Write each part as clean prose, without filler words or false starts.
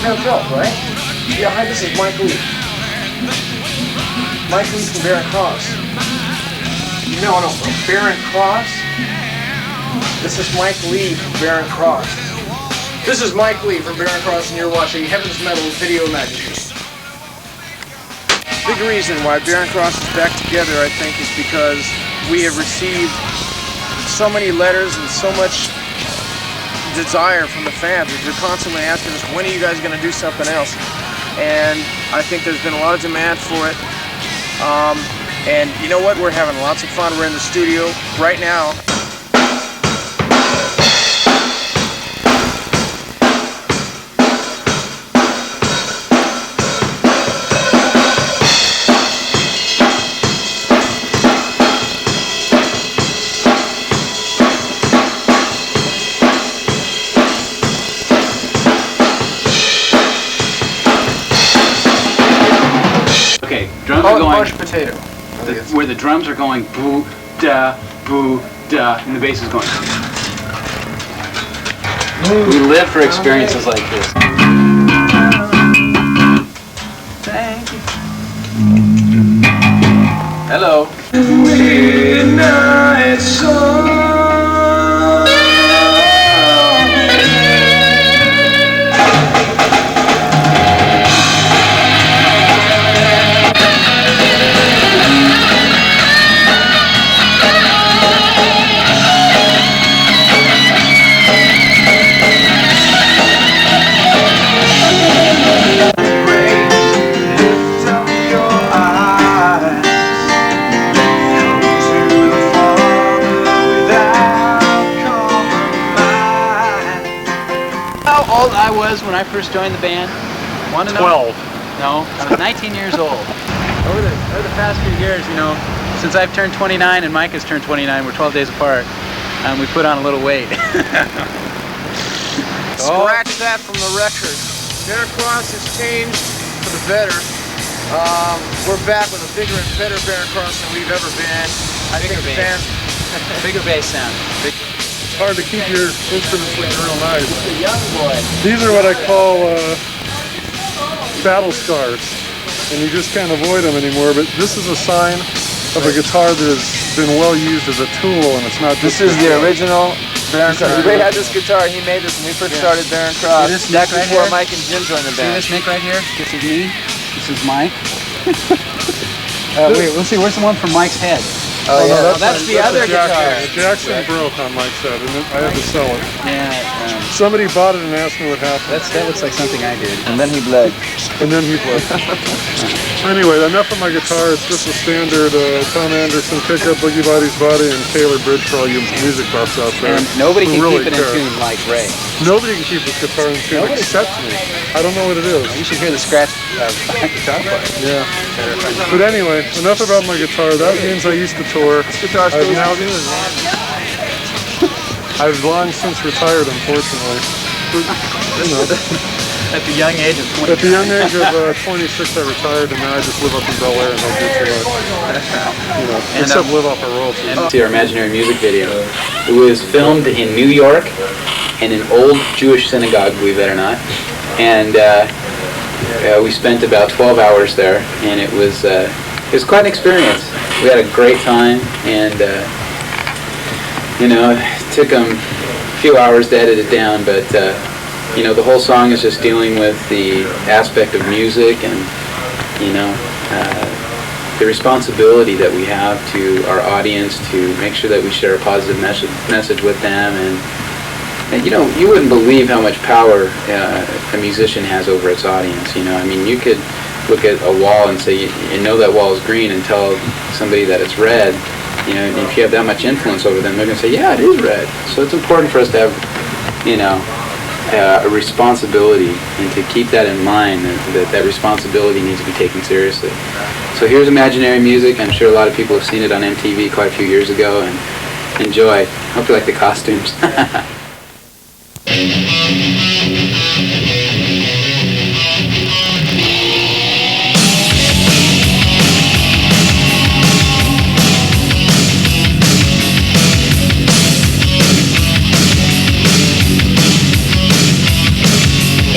right? Yeah, hi, this is Mike Lee. Mike Lee from Barren Cross. No, from Barren Cross. This is Mike Lee from Barren Cross. This is Mike Lee from Barren Cross, and you're watching Heaven's Metal Video Magazine. Big reason why Barren Cross is back together, I think, is because we have received so many letters and so much desire from the fans. They're constantly asking us, when are you guys going to do something else? And I think there's been a lot of demand for it. And you know what? We're having lots of fun. We're in the studio right now. Drums are going, mashed potato. Where the drums are going boo da, and the bass is going. We live for experiences like this. Thank you. Hello. Midnight sun. I was when I first joined the band. 12. No, I was 19 years old. Over the past few years, you know, since I've turned 29 and Mike has turned 29, we're 12 days apart, we put on a little weight. Scratch that from the record. Barren Cross has changed for the better. We're back with a bigger and better Barren Cross than we've ever been. I think the fans... Bigger bass sound. It's hard to keep your instruments looking real nice. The young boy. These are what I call battle scars, and you just can't avoid them anymore. But this is a sign of a guitar that has been well used as a tool, and it's not just... This is the original Barren Cross. Ray had this guitar, he made this when we first started Barren Cross. See this neck right before here? Mike and Jim joined the band. See this neck right here? This is me. This is Mike. Wait, let's see, where's the one from Mike's head? Oh, yeah, that's the other guitar. The Jackson broke on Mike's head, and I had to sell it. Yeah. Somebody bought it and asked me what happened. That looks like something I did. And then he bled. And then he bled. Anyway, enough of my guitar. It's just a standard Tom Anderson pickup, Boogie Body's Body, and Taylor Bridge for all you music buffs out there. And nobody can really keep it in tune like Ray. Nobody can keep this guitar in tune except me. I don't know what it is. You should hear the scratch guitar player. Yeah. But anyway, enough about my guitar. That means I used to tour. This guitar stays I've in tune, man. I've long since retired, unfortunately. You know, At the young age of 20. at the young age of 26, I retired, and now I just live up in Bel Air and don't do too much. You know, except live off a royalty. See our imaginary music video. It was filmed in New York in an old Jewish synagogue, believe it or not. And we spent about 12 hours there, and it was quite an experience. We had a great time, and you know, it took them a few hours to edit it down, but you know, the whole song is just dealing with the aspect of music and, you know, the responsibility that we have to our audience to make sure that we share a positive message with them. And you know, you wouldn't believe how much power a musician has over its audience. You know, I mean, you could look at a wall and say, you know that wall is green, and tell somebody that it's red. You know, and if you have that much influence over them, they're going to say, yeah, it is red. So it's important for us to have, you know, a responsibility, and to keep that in mind, that responsibility needs to be taken seriously. So here's imaginary music. I'm sure a lot of people have seen it on MTV quite a few years ago, and enjoy. Hope you like the costumes.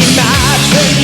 Imagine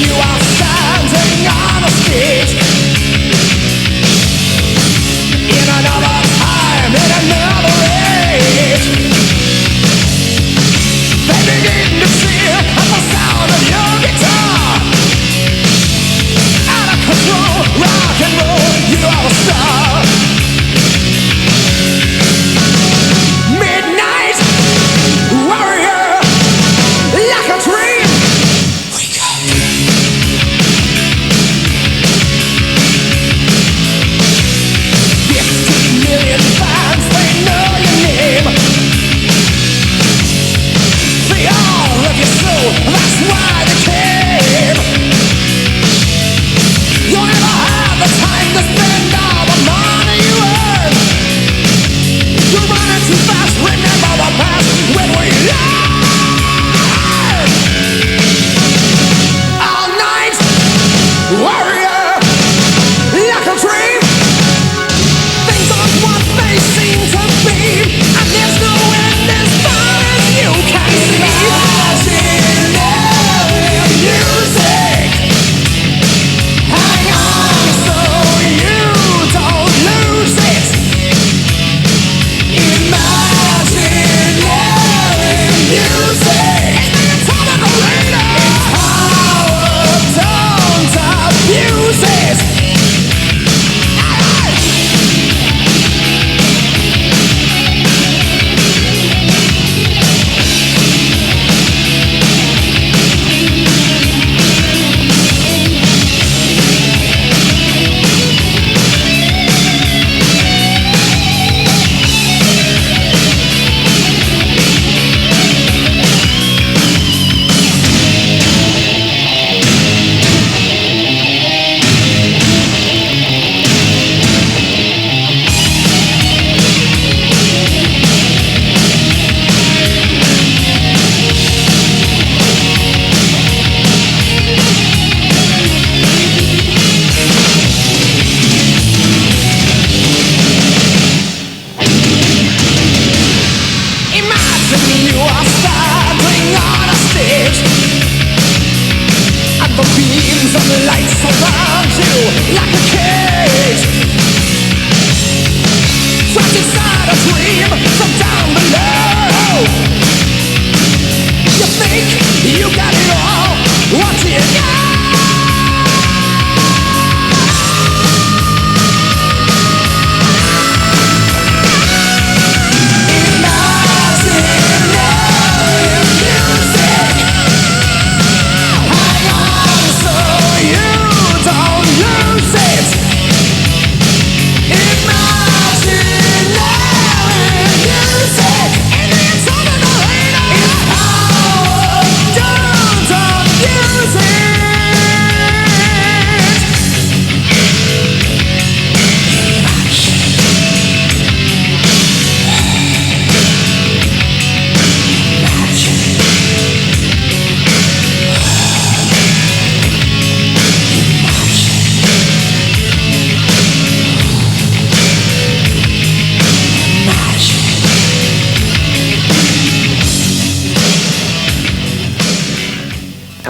lights surround you like a cage. Trapped inside a dream from down below. You think you got it all, what do you got?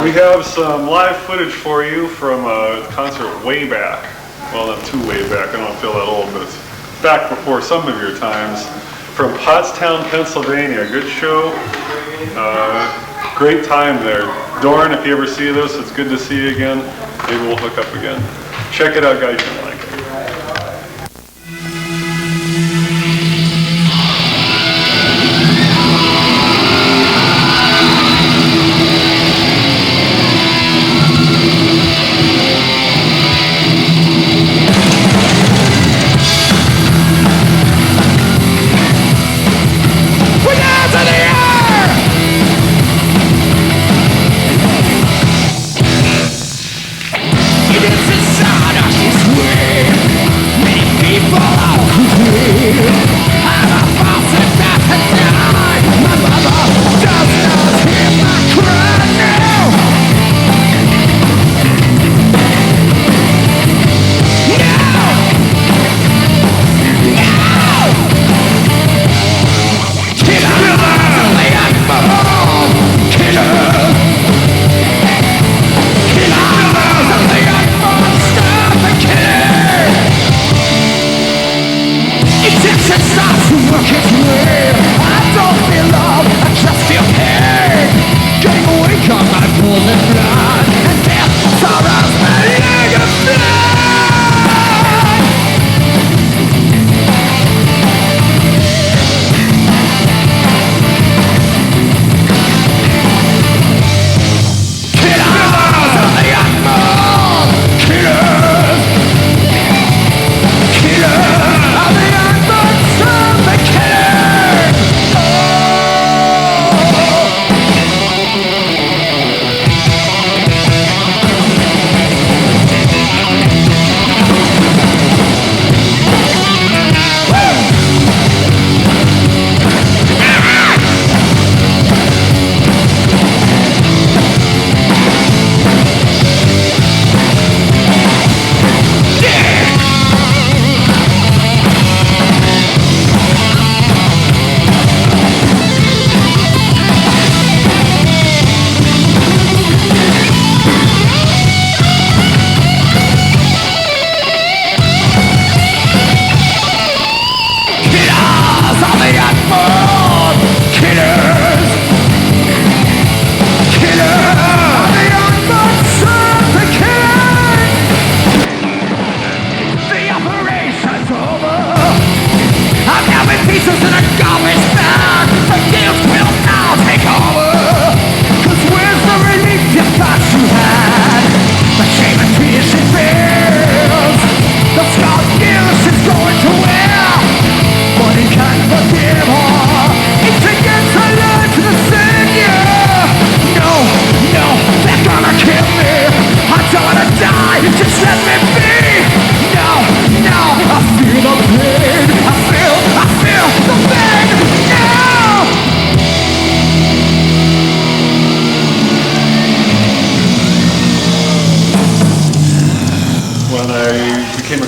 We have some live footage for you from a concert way back. Well, not too way back, I don't feel that old, but it's back before some of your times. From Pottstown, Pennsylvania. Good show. Great time there. Dorn, if you ever see this, it's good to see you again. Maybe we'll hook up again. Check it out, guys. You're gonna like it.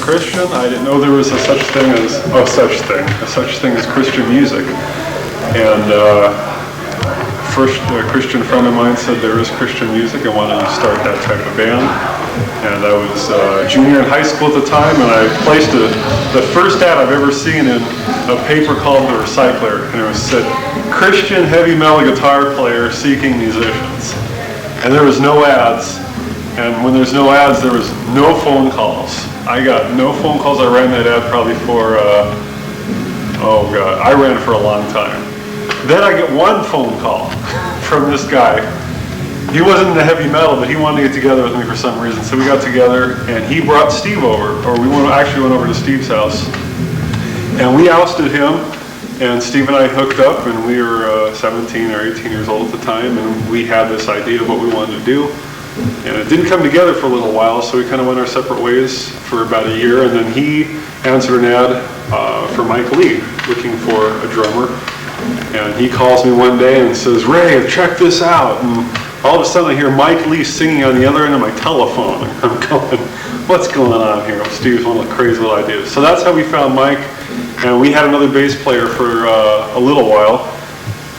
Christian. I didn't know there was a such thing as Christian music. And first Christian friend of mine said there is Christian music and wanted to start that type of band. And I was a junior in high school at the time, and I placed the first ad I've ever seen in a paper called The Recycler, and it said, Christian heavy metal guitar player seeking musicians. And there was no ads, and when there's no ads, there was no phone calls. I got no phone calls. I ran that ad probably for, oh God, I ran it for a long time. Then I get one phone call from this guy. He wasn't into heavy metal, but he wanted to get together with me for some reason. So we got together, and he brought Steve over, or we actually went over to Steve's house. And we ousted him, and Steve and I hooked up, and we were 17 or 18 years old at the time, and we had this idea of what we wanted to do. And it didn't come together for a little while, so we kind of went our separate ways for about a year, and then he answered an ad for Mike Lee, looking for a drummer. And he calls me one day and says, Ray, check this out. And all of a sudden I hear Mike Lee singing on the other end of my telephone. And I'm going, what's going on here? Steve's one of the crazy little ideas. So that's how we found Mike. And we had another bass player for a little while.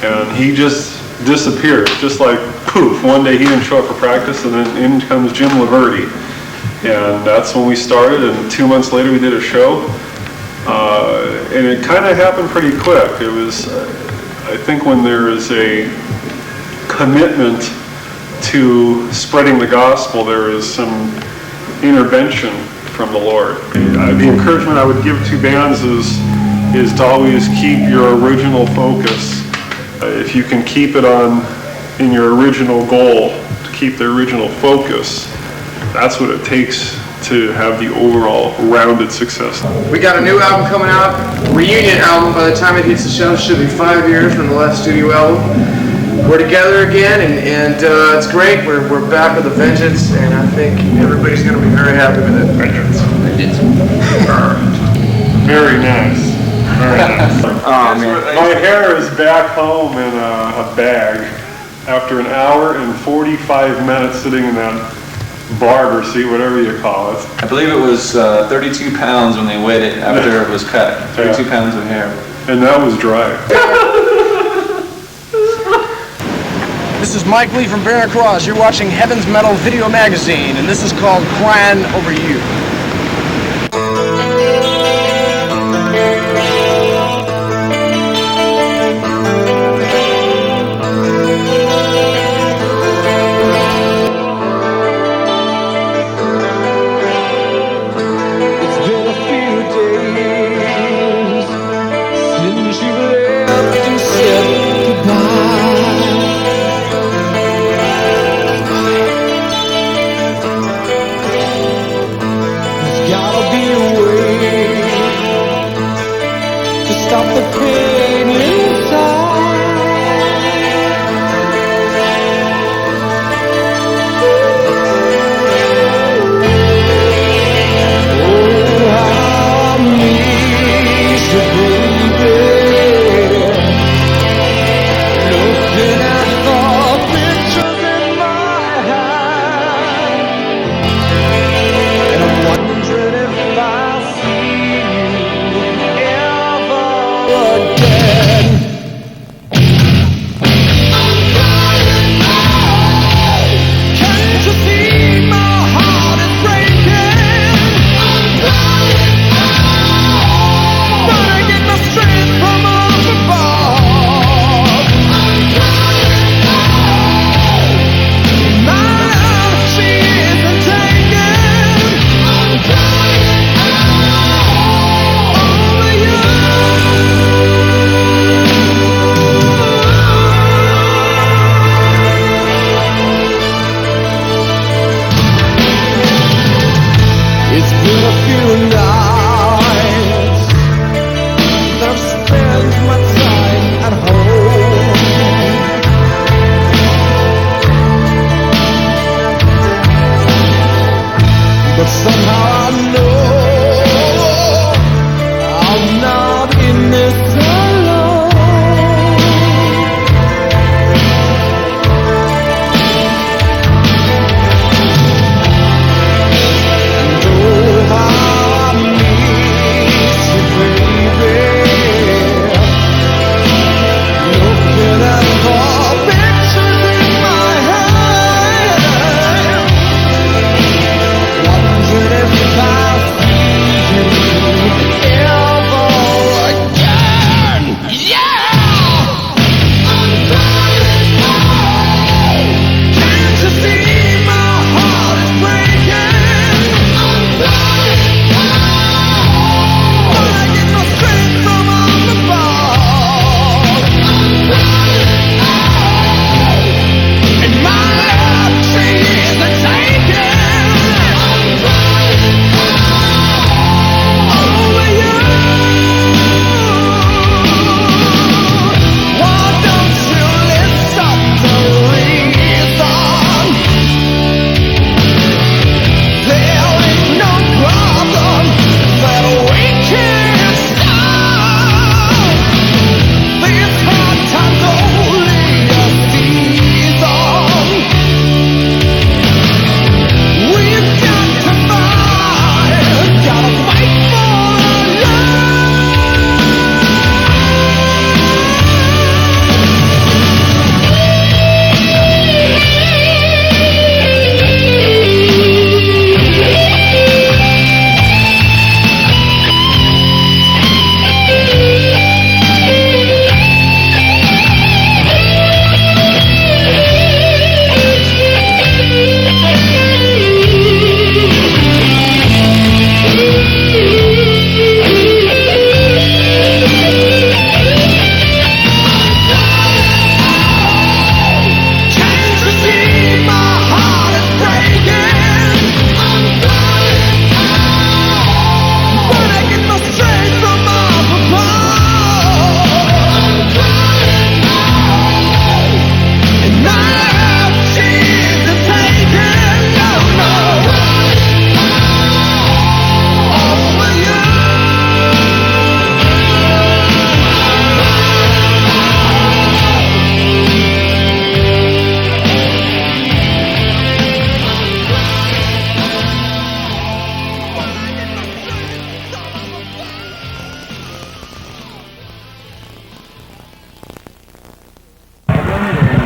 And he just disappeared, just like poof. One day he didn't show up for practice, and then in comes Jim LaVerde. And that's when we started, and 2 months later we did a show. And it kind of happened pretty quick. It was, I think when there is a commitment to spreading the gospel, there is some intervention from the Lord. The encouragement I would give to bands is to always keep your original focus. If you can keep it in your original goal, to keep the original focus, that's what it takes to have the overall rounded success. We got a new album coming out, reunion album. By the time it hits the shelves, it should be 5 years from the last studio album. We're together again, and it's great. We're back with a vengeance, and I think everybody's going to be very happy with it. Vengeance. Very nice. Very nice. Oh man. My hair is back home in a bag after an hour and 45 minutes sitting in that barber seat, whatever you call it. I believe it was 32 pounds when they weighed it after it was cut. 32 pounds of hair. And that was dry. This is Mike Lee from Barren Cross. You're watching Heaven's Metal Video Magazine, and this is called Cryin Over You.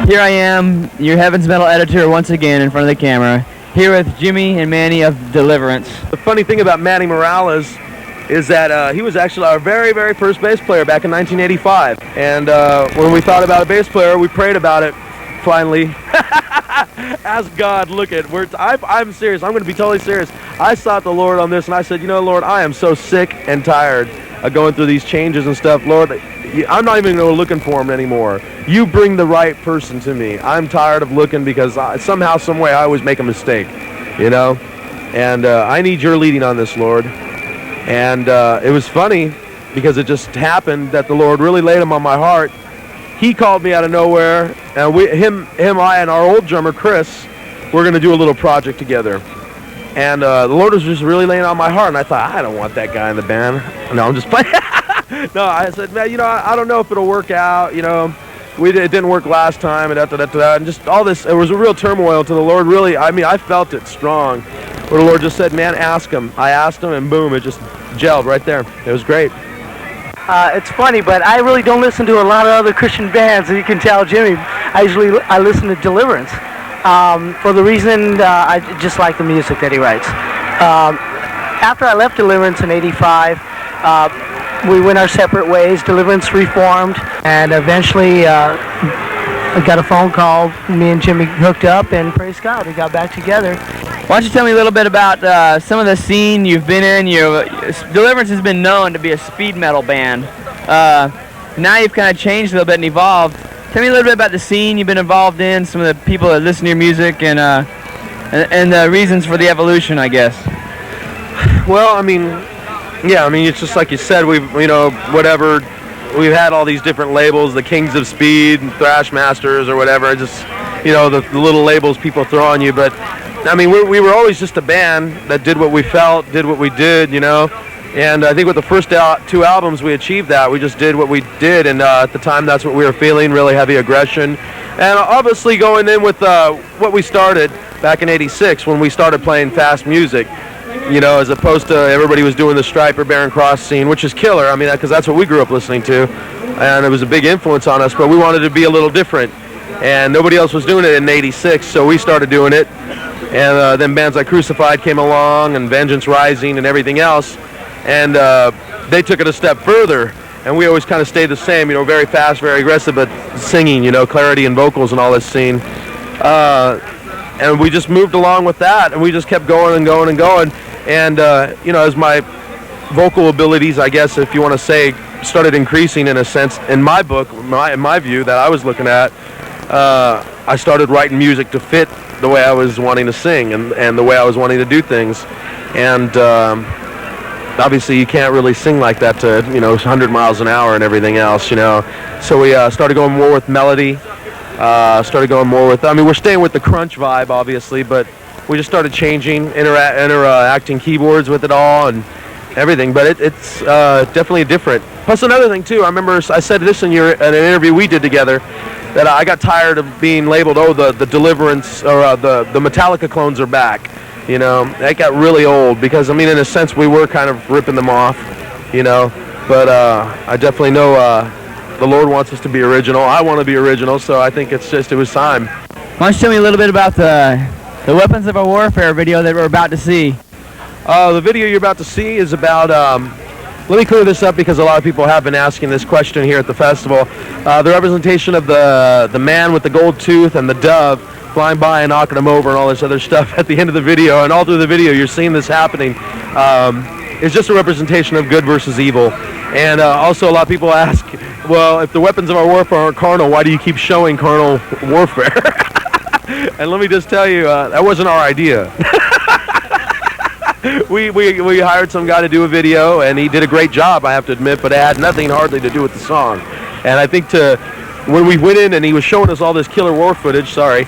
Here I am, your Heaven's Metal editor once again in front of the camera, here with Jimmy and Manny of Deliverance. The funny thing about Manny Morales is that he was actually our very, very first bass player back in 1985. And when we thought about a bass player, we prayed about it, finally. Ask God, look at, I'm serious, I'm going to be totally serious. I sought the Lord on this, and I said, you know, Lord, I am so sick and tired of going through these changes and stuff. Lord, I'm not even looking for him anymore. You bring the right person to me. I'm tired of looking because somehow, some way, I always make a mistake, you know? And I need your leading on this, Lord. And it was funny because it just happened that the Lord really laid him on my heart. He called me out of nowhere, and I, and our old drummer, Chris, we're going to do a little project together. And the Lord was just really laying on my heart, and I thought, I don't want that guy in the band. No, I'm just playing. No, I said, man, you know, I don't know if it'll work out, you know. It didn't work last time, and just all this. It was a real turmoil to the Lord, really. I mean, I felt it strong. Where the Lord just said, man, ask him. I asked him, and boom, it just gelled right there. It was great. It's funny, but I really don't listen to a lot of other Christian bands, as you can tell, Jimmy. I listen to Deliverance for the reason I just like the music that he writes. After I left Deliverance in '85, we went our separate ways. Deliverance reformed, and eventually I got a phone call. Me and Jimmy hooked up, and praise God, we got back together. Why don't you tell me a little bit about some of the scene you've been in? Deliverance has been known to be a speed metal band. Now you've kind of changed a little bit and evolved. Tell me a little bit about the scene you've been involved in, some of the people that listen to your music, and the reasons for the evolution, I guess. Well, I mean, yeah, I mean, it's just like you said, we've had all these different labels, the Kings of Speed, Thrash Masters, or whatever, just, you know, the little labels people throw on you, but I mean, we were always just a band that did what we felt, did what we did, you know. And I think with the first two albums, we achieved that. We just did what we did, and at the time, that's what we were feeling, really heavy aggression. And obviously going in with what we started back in '86 when we started playing fast music, you know, as opposed to everybody was doing the Striper, Barren Cross scene, which is killer. I mean, because that's what we grew up listening to, and it was a big influence on us, but we wanted to be a little different. And nobody else was doing it in '86, so we started doing it. And then bands like Crucified came along, and Vengeance Rising, and everything else. And they took it a step further, and we always kind of stayed the same, you know, very fast, very aggressive, but singing, you know, clarity and vocals and all this scene. And we just moved along with that, and we just kept going and going and going. And, you know, as my vocal abilities, I guess, if you want to say, started increasing in a sense, in my book, in my view that I was looking at, I started writing music to fit the way I was wanting to sing and the way I was wanting to do things. And obviously you can't really sing like that to, you know, 100 miles an hour and everything else, you know. So we started going more with melody, started going more with, I mean, we're staying with the crunch vibe, obviously, but we just started changing, interacting keyboards with it all and everything, but it's definitely different. Plus another thing too, I remember I said this in an interview we did together, that I got tired of being labeled, oh, the Deliverance, or the Metallica clones are back. You know, that got really old because, I mean, in a sense, we were kind of ripping them off, you know. But I definitely know the Lord wants us to be original. I want to be original, so I think it was time. Why don't you tell me a little bit about the Weapons of Our Warfare video that we're about to see? The video you're about to see is about, let me clear this up because a lot of people have been asking this question here at the festival. The representation of the man with the gold tooth and the dove flying by and knocking him over and all this other stuff at the end of the video, and all through the video you're seeing this happening. It's just a representation of good versus evil. And also a lot of people ask, well, if the weapons of our warfare aren't carnal, why do you keep showing carnal warfare? And let me just tell you, that wasn't our idea. We hired some guy to do a video, and he did a great job, I have to admit, but it had nothing hardly to do with the song. And I think when we went in and he was showing us all this killer war footage, that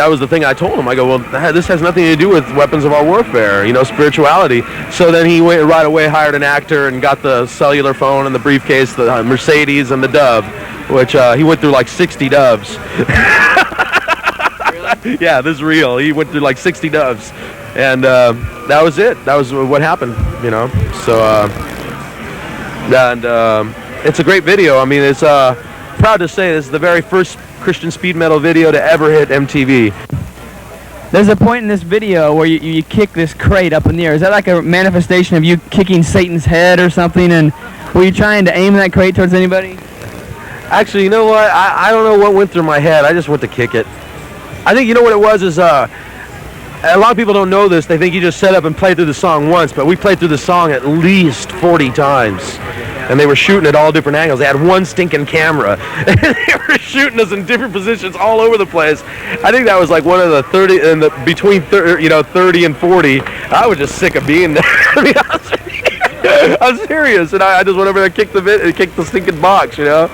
was the thing I told him. I go, well, this has nothing to do with weapons of our warfare, you know, spirituality. So then he went right away, hired an actor, and got the cellular phone and the briefcase, the Mercedes, and the dove, which he went through like 60 doves. Really? Yeah, this is real. He went through like 60 doves. And that was it. That was what happened, you know. So, it's a great video. I mean, it's proud to say this is the very first Christian speed metal video to ever hit MTV. There's a point in this video where you kick this crate up in the air. Is that like a manifestation of you kicking Satan's head or something? And were you trying to aim that crate towards anybody? Actually, you know what? I don't know what went through my head. I just went to kick it. I think, you know what it was is, a lot of people don't know this. They think you just set up and play through the song once, but we played through the song at least 40 times. And they were shooting at all different angles. They had one stinking camera. And they were shooting us in different positions all over the place. I think that was like one of the 30, between 30 and 40. I was just sick of being there. I mean, I'm serious. And I just went over there and kicked the stinking box, you know.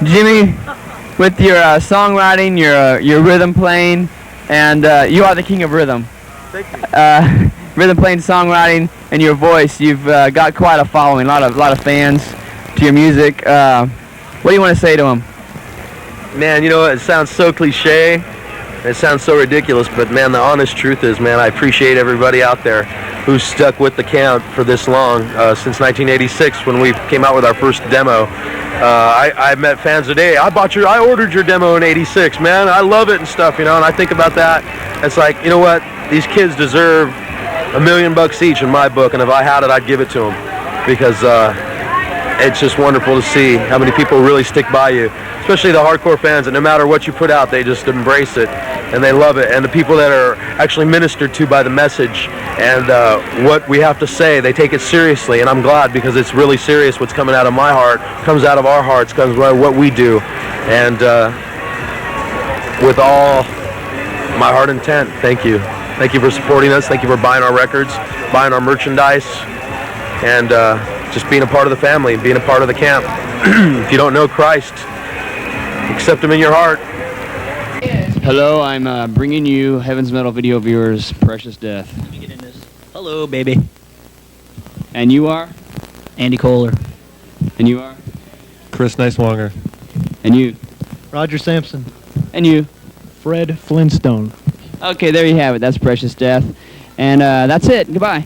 Jimmy, with your songwriting, your rhythm playing, and you are the king of rhythm. Thank you. Rhythm playing, songwriting, and your voice. You've got quite a following, a lot of fans to your music. What do you want to say to them? Man, you know, it sounds so cliche. It sounds so ridiculous, but man, the honest truth is, man, I appreciate everybody out there who's stuck with the camp for this long, since 1986 when we came out with our first demo. I met fans today. I ordered your demo in '86, man. I love it and stuff, you know. And I think about that. It's like, you know what? These kids deserve $1 million each in my book, and if I had it, I'd give it to them, because it's just wonderful to see how many people really stick by you, especially the hardcore fans. And no matter what you put out, they just embrace it and they love it. And the people that are actually ministered to by the message and what we have to say, they take it seriously. And I'm glad, because it's really serious. What's coming out of my heart comes out of our hearts, comes out of what we do. And with all my heart and intent, thank you. Thank you for supporting us. Thank you for buying our records, buying our merchandise, and just being a part of the family, being a part of the camp. If you don't know Christ, accept him in your heart. Hello, I'm bringing you Heaven's Metal video viewers, Precious Death. Let me get in this. Hello, baby. And you are? Andy Kohler. And you are? Chris Neiswanger. And you? Roger Sampson. And you? Fred Flintstone. Okay, there you have it. That's Precious Death. And that's it. Goodbye.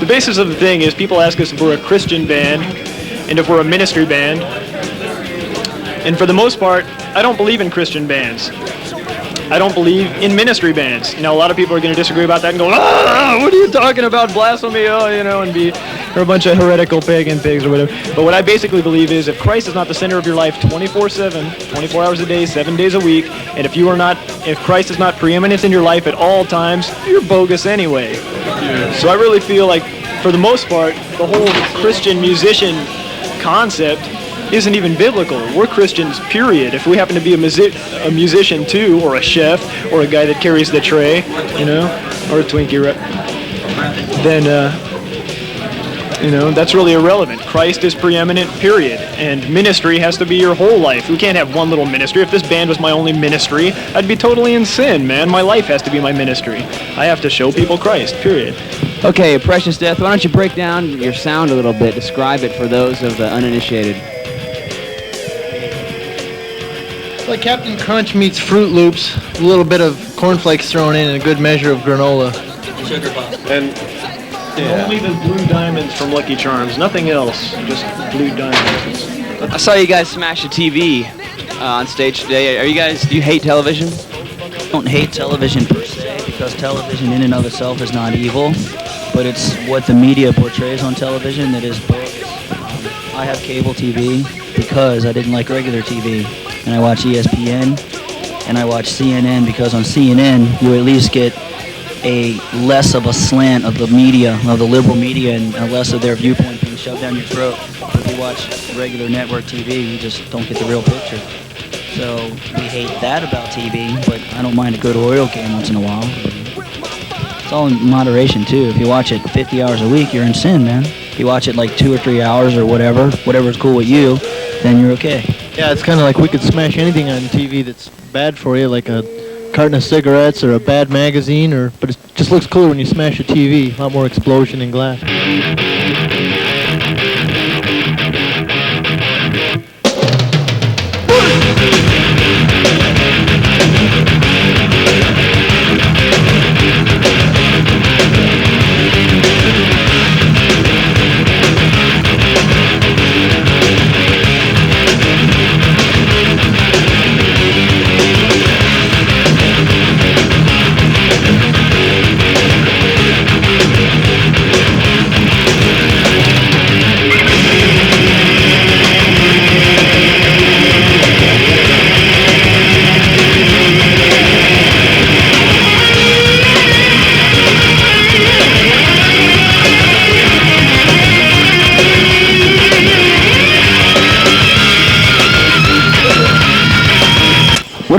The basis of the thing is people ask us if we're a Christian band and if we're a ministry band. And for the most part, I don't believe in Christian bands. I don't believe in ministry bands. Now, a lot of people are going to disagree about that and go, what are you talking about, blasphemy, or a bunch of heretical pagan pigs or whatever. But what I basically believe is if Christ is not the center of your life 24/7, 24 hours a day, 7 days a week, and if Christ is not preeminent in your life at all times, you're bogus anyway. So I really feel like, for the most part, the whole Christian musician concept isn't even biblical. We're Christians, period. If we happen to be a musician too, or a chef, or a guy that carries the tray, or a Twinkie, then, that's really irrelevant. Christ is preeminent, period. And ministry has to be your whole life. We can't have one little ministry. If this band was my only ministry, I'd be totally in sin, man. My life has to be my ministry. I have to show people Christ, period. Okay, Precious Death, why don't you break down your sound a little bit, describe it for those of the uninitiated. Like Captain Crunch meets Fruit Loops, a little bit of cornflakes thrown in and a good measure of granola. Sugar Pop. And only the blue diamonds from Lucky Charms, nothing else, just blue diamonds. I saw you guys smash a TV on stage today. Do you hate television? I don't hate television per se, because television in and of itself is not evil, but it's what the media portrays on television that is bogus. I have cable TV because I didn't like regular TV, and I watch ESPN, and I watch CNN because on CNN you at least get a less of a slant of the media, of the liberal media, and less of their viewpoint being shoved down your throat. If you watch regular network TV, you just don't get the real picture. So we hate that about TV, but I don't mind a good oil game once in a while. It's all in moderation too. If you watch it 50 hours a week, you're in sin, man. If you watch it like 2 or 3 hours or whatever's cool with you, then you're okay. Yeah, it's kind of like we could smash anything on TV that's bad for you, like a carton of cigarettes or a bad magazine, but it just looks cooler when you smash a TV. A lot more explosion and glass.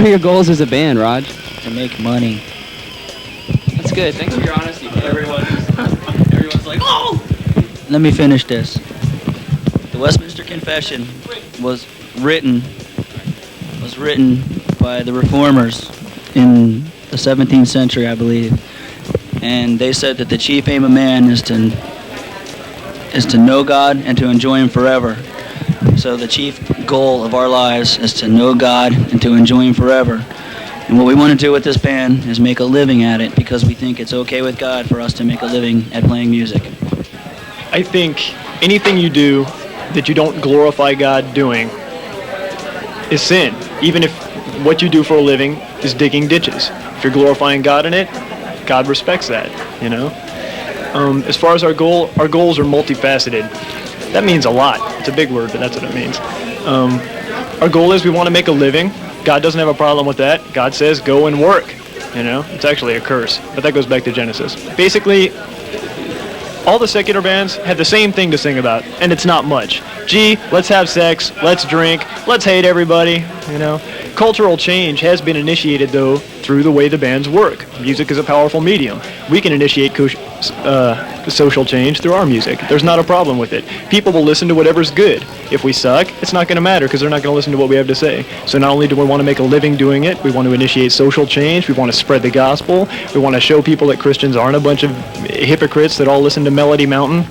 What are your goals as a band, Raj? To make money. That's good. Thanks for your honesty. Everyone's like, oh! Let me finish this. The Westminster Confession was written by the Reformers in the 17th century, I believe. And they said that the chief aim of man is to know God and to enjoy Him forever. So the chief goal of our lives is to know God and to enjoy Him forever. And what we want to do with this band is make a living at it because we think it's okay with God for us to make a living at playing music. I think anything you do that you don't glorify God doing is sin, even if what you do for a living is digging ditches. If you're glorifying God in it, God respects that, you know? As far as our goals are multifaceted. That means a lot. It's a big word, but that's what it means. Our goal is we want to make a living. God doesn't have a problem with that. God says, go and work, you know? It's actually a curse, but that goes back to Genesis. Basically, all the secular bands have the same thing to sing about, and it's not much. Gee, let's have sex, let's drink, let's hate everybody, you know? Cultural change has been initiated, though, through the way the bands work. Music is a powerful medium. We can initiate social change through our music. There's not a problem with it. People will listen to whatever's good. If we suck, it's not going to matter because they're not going to listen to what we have to say. So not only do we want to make a living doing it, we want to initiate social change, we want to spread the gospel, we want to show people that Christians aren't a bunch of hypocrites that all listen to Melody Mountain.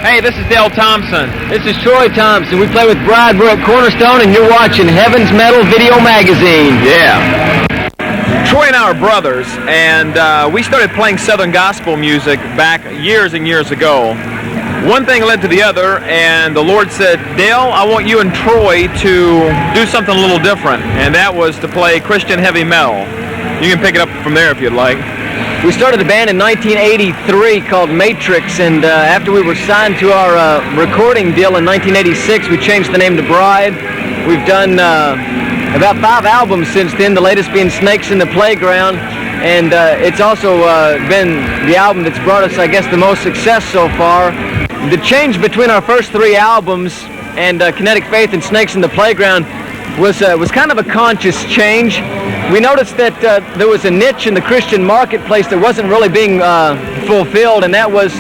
Hey, this is Dale Thompson. This is Troy Thompson. We play with Brad. We're at Cornerstone, and you're watching Heaven's Metal Video Magazine. Yeah. Troy and I are brothers, and we started playing Southern gospel music back years and years ago. One thing led to the other, and the Lord said, Dale, I want you and Troy to do something a little different, and that was to play Christian heavy metal. You can pick it up from there if you'd like. We started a band in 1983 called Matrix, and after we were signed to our recording deal in 1986, we changed the name to Bride. We've done about 5 albums since then, the latest being Snakes in the Playground, and it's also been the album that's brought us, I guess, the most success so far. The change between our first 3 albums and Kinetic Faith and Snakes in the Playground was kind of a conscious change. We noticed that there was a niche in the Christian marketplace that wasn't really being fulfilled, and that was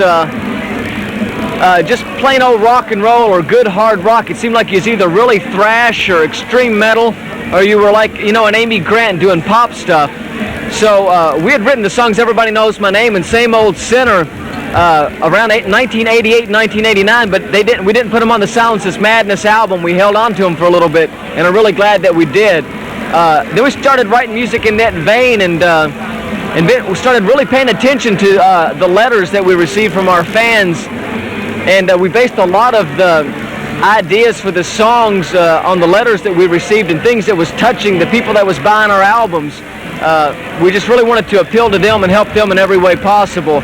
just plain old rock and roll or good hard rock. It seemed like you was either really thrash or extreme metal, or you were like, you know, an Amy Grant doing pop stuff. So we had written the songs Everybody Knows My Name and Same Old Sinner around 1988, 1989, but we didn't put them on the Silence Is Madness album. We held on to them for a little bit, and I'm really glad that we did. Then we started writing music in that vein, and we started really paying attention to the letters that we received from our fans, and we based a lot of the ideas for the songs on the letters that we received and things that was touching the people that was buying our albums. We just really wanted to appeal to them and help them in every way possible.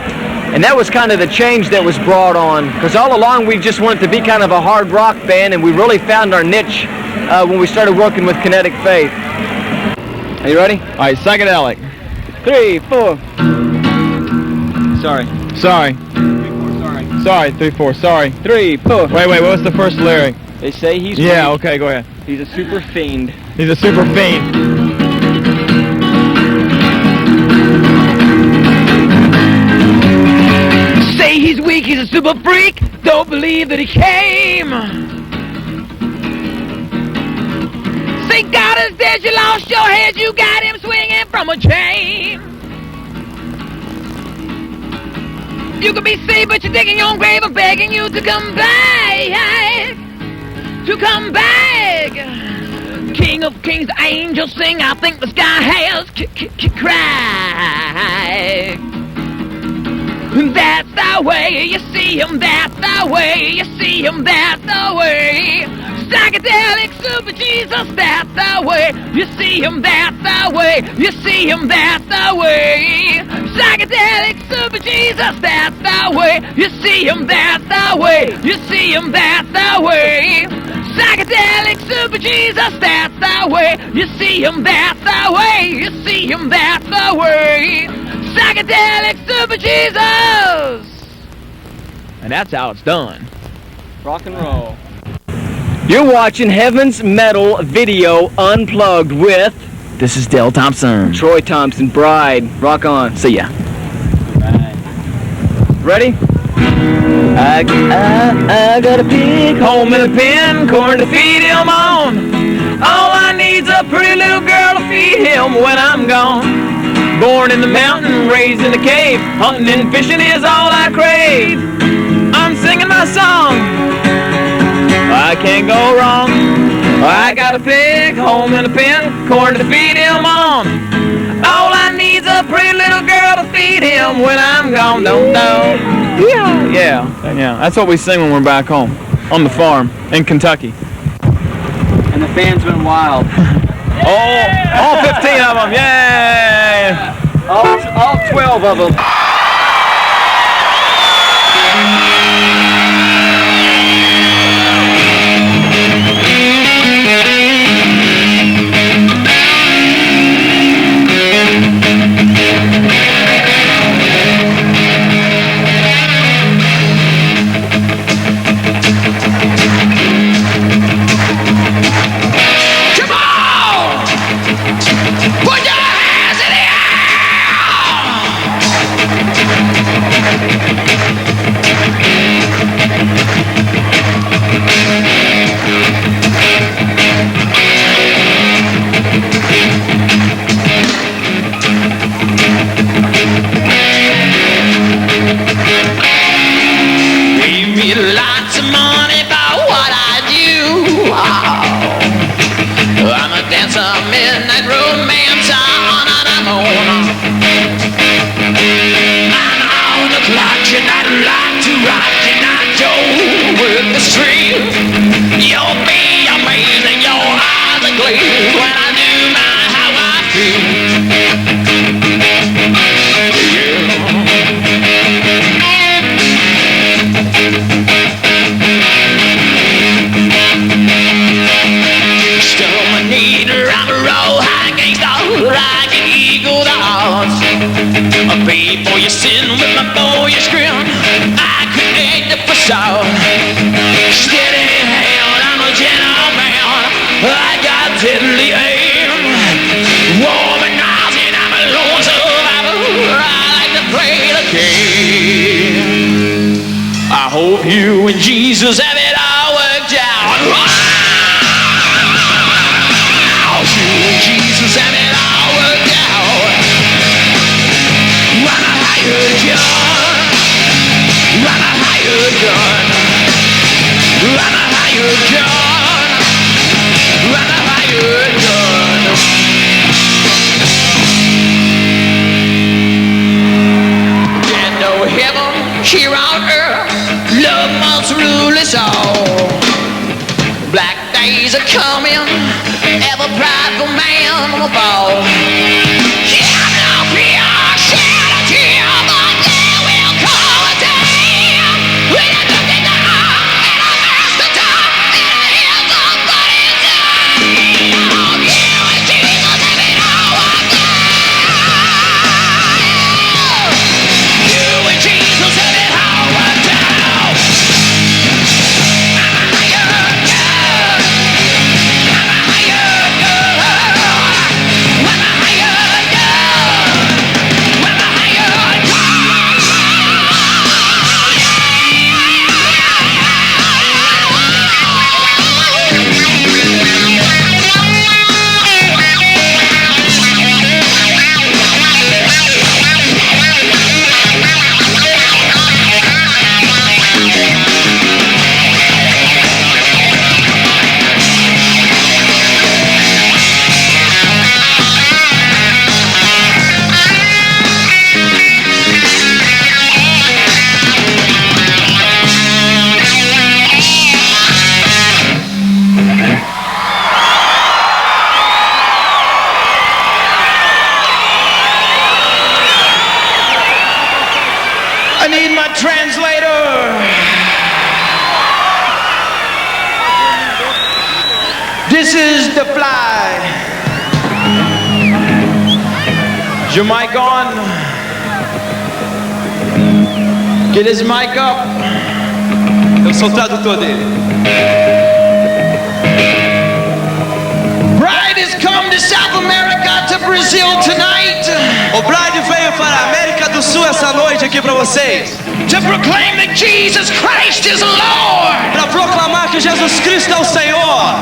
And that was kind of the change that was brought on, because all along we just wanted to be kind of a hard rock band, and we really found our niche when we started working with Kinetic Faith. Are you ready? All right, psychedelic. 3, 4. Sorry. 3, 4. Sorry. 3, 4. Wait. What was the first lyric? They say he's weak. Okay, go ahead. He's a super fiend. He's a super fiend. Say he's weak, he's a super freak. Don't believe that he came. Say God is dead, you lost your head, you got him swinging from a chain. You could be saved, but you're digging your own grave. I'm begging you to come back. To come back. King of kings, the angels sing. I think the sky has cried. That's the way you see him, that's the way you see him, that's the way. Psychedelic super Jesus, that's the way you see him, that's the way you see him, that's the way. Psychedelic super Jesus, that's the the way. You see him, that's the way. You see him, that's the way. Psychedelic super Jesus, that's the way. You see him, that's the way. You see him, that's the way. Psychedelic super Jesus. And that's how it's done. Rock and roll. You're watching Heaven's Metal Video Unplugged with... This is Dale Thompson. Troy Thompson, Bride. Rock on. See ya. Ready? I got a big home in a pen, corn to feed him on. All I need's a pretty little girl to feed him when I'm gone. Born in the mountain, raised in the cave, hunting and fishing is all I crave. I'm singing my song, I can't go wrong. I got a big home in a pen, corn to feed him on. All I need's a pretty little girl to feed him when I'm gone. Don't know. Yeah. That's what we sing when we're back home, on the farm in Kentucky. And the fans went wild. All 15 of them, yay! All 12 of them. Before you sin with my boyish grin, I create the facade. Steady hand, I'm a gentleman. I got deadly aim. Womanizing, I'm a lone survivor. I like to play the game. I hope you and Jesus have it all worked out. You and Jesus have it all worked out. Run a hired gun. Run a hired gun. Run a hired gun. Run a hired gun. There's no heaven here on earth. Love must rule us all. Black days are coming. Ever prideful man will fall. translator. This is the fly. Is your mic on? Get his mic up. Eu sou o tradutor dele. Bride has come to South America, to Brazil tonight. O Bride veio para a América do Sul essa noite aqui para vocês. To proclaim that Jesus Christ is Lord. Para proclamar que Jesus Cristo é o Senhor.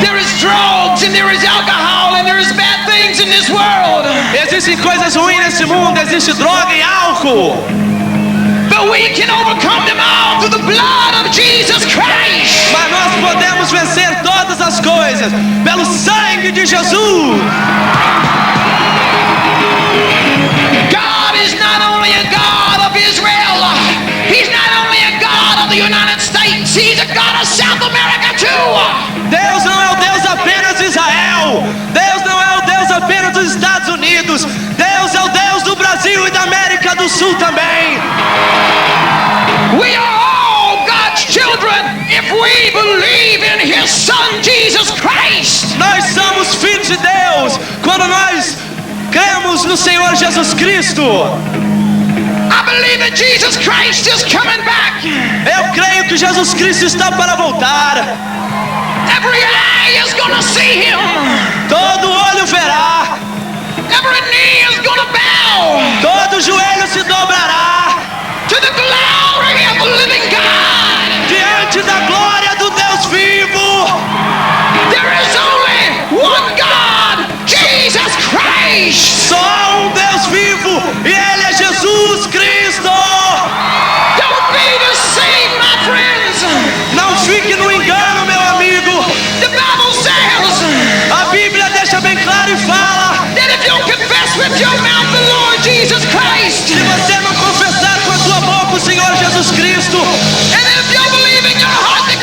There is drugs and there is alcohol and there is bad things in this world. Existem coisas ruins nesse mundo, existe droga e álcool. But we can overcome them all through the blood of Jesus Christ. Mas nós podemos vencer todas as coisas pelo sangue de Jesus. God is not only a God of Israel, He's not only a God of the United States, He's a God of South America too. Deus não é o Deus apenas de Israel. Deus não é o Deus apenas dos Estados Unidos. Deus é o Deus do Brasil e da América do Sul também. We are all God's children if we believe in His Son Jesus Christ. Nós somos filhos de Deus quando nós cremos no Senhor Jesus Cristo. I believe that Jesus Christ is coming back. Eu creio que Jesus Cristo está para voltar. Every eye is gonna see Him. Todo olho verá. Every knee is gonna bow. Todo joelho se dobrará. To the glory of the living God. Diante da glória do Deus vivo. There is only one God, Jesus Christ. Só Deus vivo e Ele é Jesus Cristo. Don't be deceived, my friends. Não fique no engano, meu amigo. The Bible says, a Bíblia deixa bem claro e fala that if you confess with your mouth the Lord Jesus Christ, se você não confessar com a sua boca o Senhor Jesus Cristo, and if you believe in your heart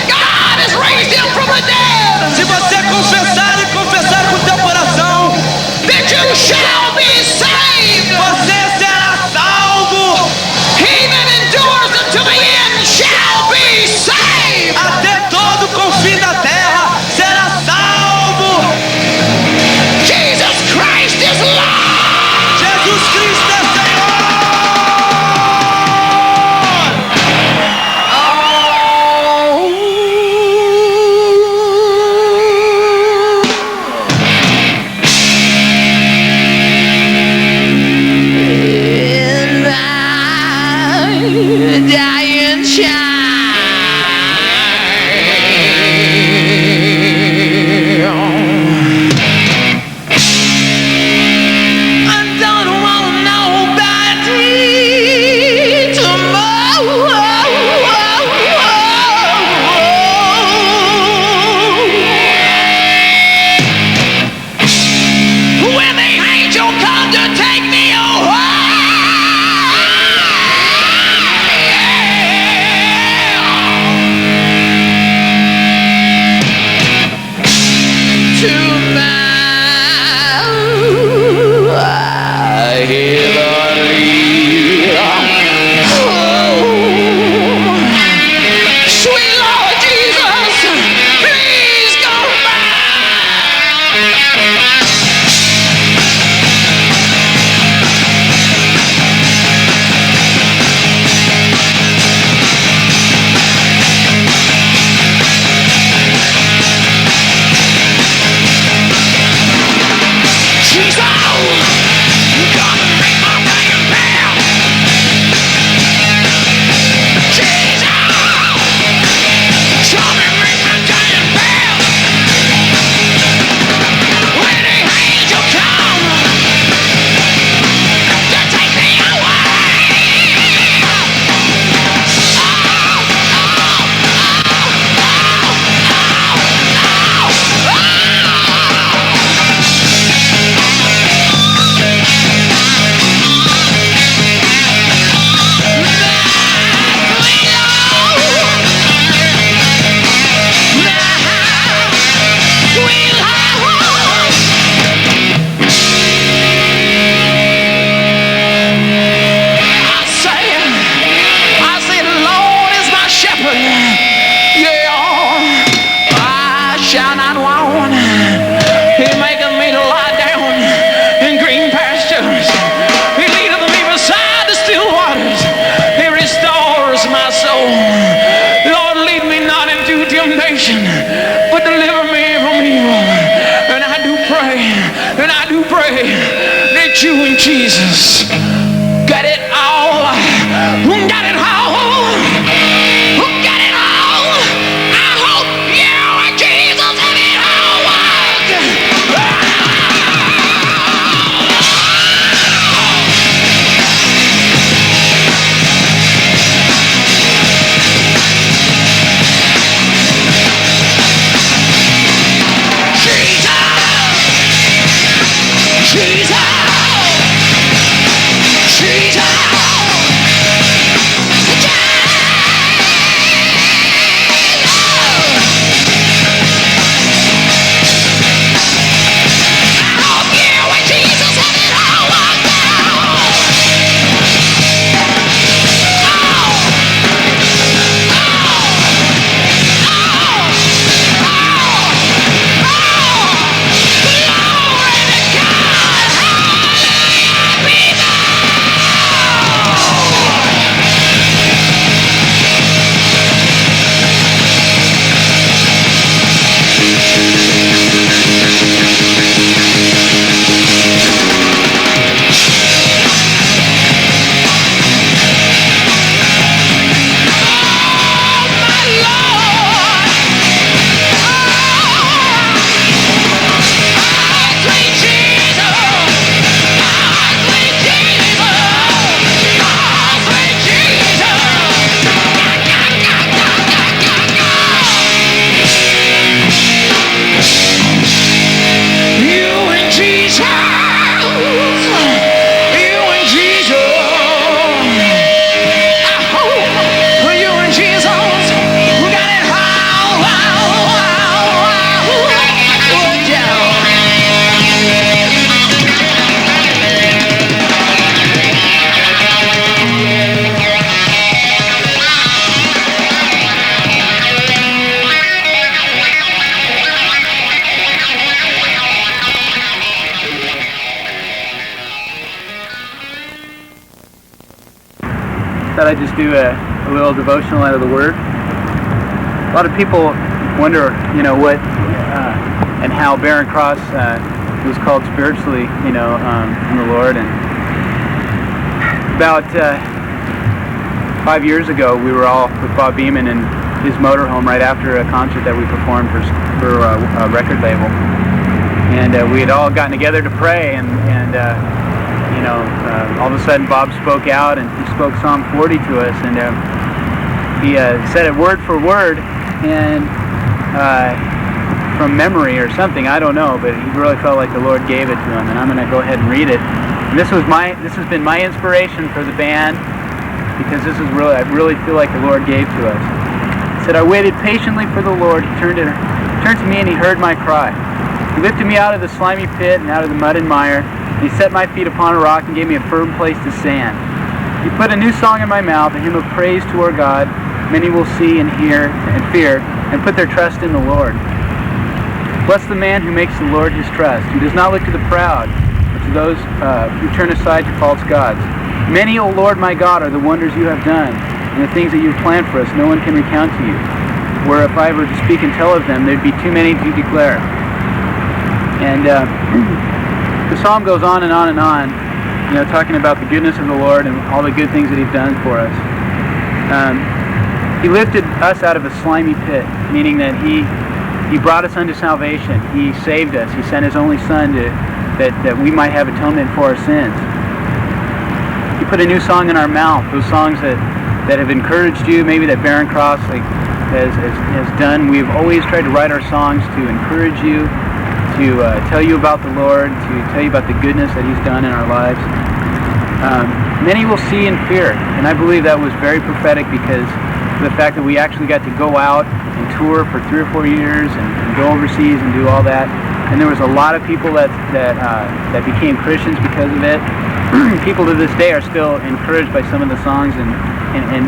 You and Jesus got it all. Got it all. Got it all. I hope you and Jesus have it all. Thought I'd just do a little devotional out of the Word. A lot of people wonder, what and how Barren Cross was called spiritually, in the Lord. And about 5 years ago, we were all with Bob Beeman in his motorhome right after a concert that we performed for a record label, and we had all gotten together to pray, and all of a sudden Bob spoke out, and he spoke Psalm 40 to us, and he said it word for word, and from memory or something, I don't know, but he really felt like the Lord gave it to him, and I'm going to go ahead and read it. And this has been my inspiration for the band, because this is really, I really feel like the Lord gave to us. It said, I waited patiently for the Lord. He turned to me and he heard my cry. He lifted me out of the slimy pit and out of the mud and mire. He set my feet upon a rock and gave me a firm place to stand. He put a new song in my mouth, a hymn of praise to our God. Many will see and hear and fear and put their trust in the Lord. Bless the man who makes the Lord his trust, who does not look to the proud, but to those who turn aside to false gods. Many, O Lord my God, are the wonders you have done, and the things that you have planned for us no one can recount to you. Where if I were to speak and tell of them, there'd be too many to declare. And the psalm goes on and on and on, talking about the goodness of the Lord and all the good things that he's done for us. He lifted us out of a slimy pit, meaning that he brought us unto salvation. He saved us. He sent his only Son that we might have atonement for our sins. He put a new song in our mouth, those songs that have encouraged you, maybe that Barren Cross has done. We've always tried to write our songs to encourage you, to tell you about the Lord, to tell you about the goodness that he's done in our lives. Many will see and fear, and I believe that was very prophetic because of the fact that we actually got to go out and tour for 3 or 4 years and go overseas and do all that. And there was a lot of people that became Christians because of it. People to this day are still encouraged by some of the songs and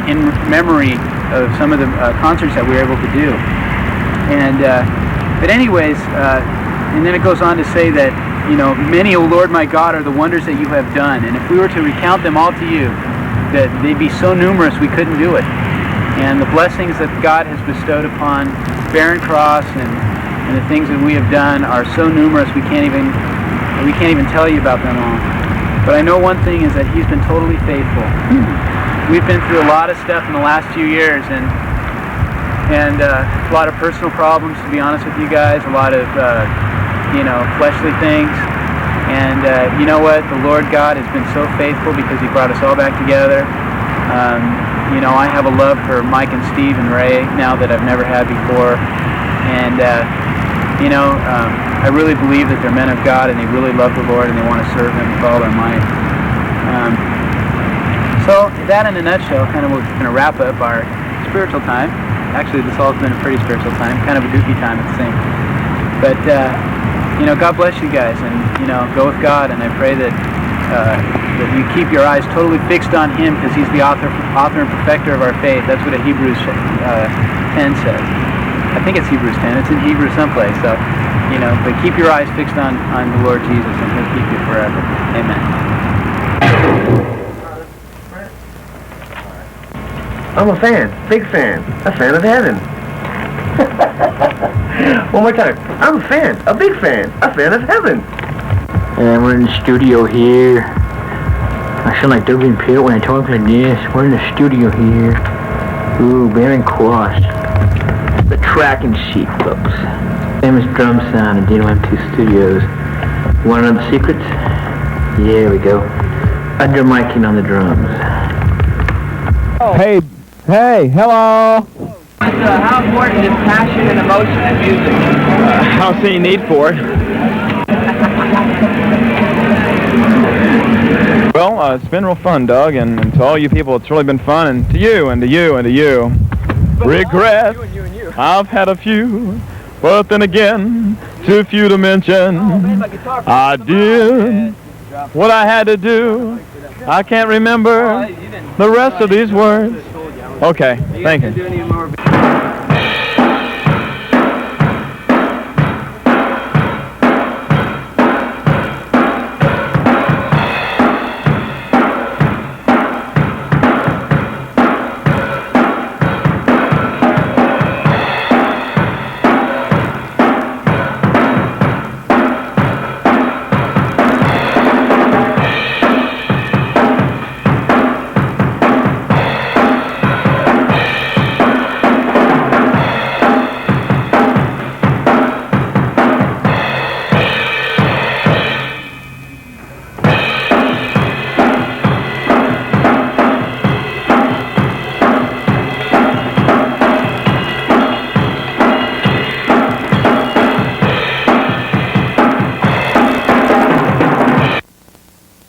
in memory of some of the concerts that we were able to do. And but anyways, and then it goes on to say that, many, O Lord my God, are the wonders that you have done. And if we were to recount them all to you, that they'd be so numerous we couldn't do it. And the blessings that God has bestowed upon Barren Cross and the things that we have done are so numerous we can't even tell you about them all. But I know one thing is that he's been totally faithful. We've been through a lot of stuff in the last few years, and a lot of personal problems, to be honest with you guys, a lot of, fleshly things. And you know what? The Lord God has been so faithful because he brought us all back together. I have a love for Mike and Steve and Ray now that I've never had before. And, I really believe that they're men of God and they really love the Lord and they want to serve him with all their might. So that in a nutshell, kind of we're going to wrap up our spiritual time. Actually, this all has been a pretty spiritual time, kind of a goofy time at the same. But, God bless you guys, and, go with God, and I pray that you keep your eyes totally fixed on him because he's the author and perfecter of our faith. That's what Hebrews 10 says. I think it's Hebrews 10. It's in Hebrews someplace. So, but keep your eyes fixed on the Lord Jesus, and he'll keep you forever. Amen. I'm a fan, big fan, a fan of heaven. One more time. I'm a fan, a big fan, a fan of heaven. And we're in the studio here. I sound like Doug and Peter when I talk like this. We're in the studio here. Ooh, Barren Cross. The tracking sheet, folks. Famous drum sound in Dino M2 Studios. Want to know the secrets? Here we go. Under miking on the drums. Hey, hello. How important is passion and emotion in music? How much do you need for it? Well, it's been real fun, Doug, and to all you people, it's really been fun, and to you, and to you, and to you. Regret, I've had a few, but then again, too few to mention. I did what I had to do. I can't remember the rest of these words. Okay, thank you.